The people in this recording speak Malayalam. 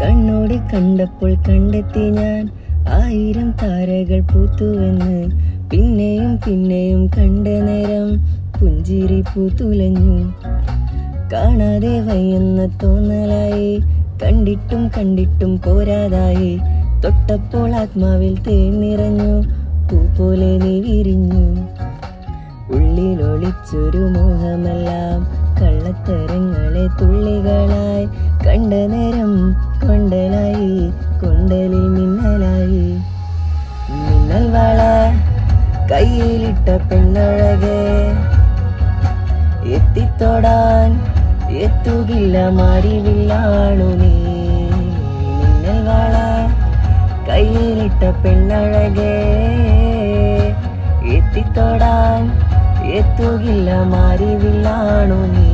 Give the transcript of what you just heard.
കണ്ണോടി കണ്ടപ്പോൾ കണ്ടെത്തി ഞാൻ 1000 താരകൾ പൂത്തുവെന്ന്. പിന്നെയും പിന്നെയും കണ്ട നേരം പുഞ്ചിരി പൂത്തുലഞ്ഞു. കാണാതെ വയ്യെന്ന തോന്നലായി, കണ്ടിട്ടും കണ്ടിട്ടും പോരാതായി. തൊട്ടപ്പോൾ ആത്മാവിൽ തേൻ നിറഞ്ഞു, പൂ പോലെ നീ വിരിഞ്ഞു. ഉള്ളിലൊളിച്ചൊരു മോഹമെല്ലാം കള്ളത്തരങ്ങളെ തുള്ളികളായി. കണ്ട നേരം കൊണ്ടലായി, കൊണ്ടലിൽ മിന്നലായി. മിന്നൽ വള കയ്യിലിട്ട പെണ്ണഴകെ, എത്തിത്തൊടാൻ എത്തുകില്ല മാറിവില്ലാണു നീ. മിന്നൽ വള കയ്യിലിട്ട പെണ്ണഴകെ, എത്തിത്തൊടാൻ എത്തുകില്ല മാറിവില്ലാണു നീ.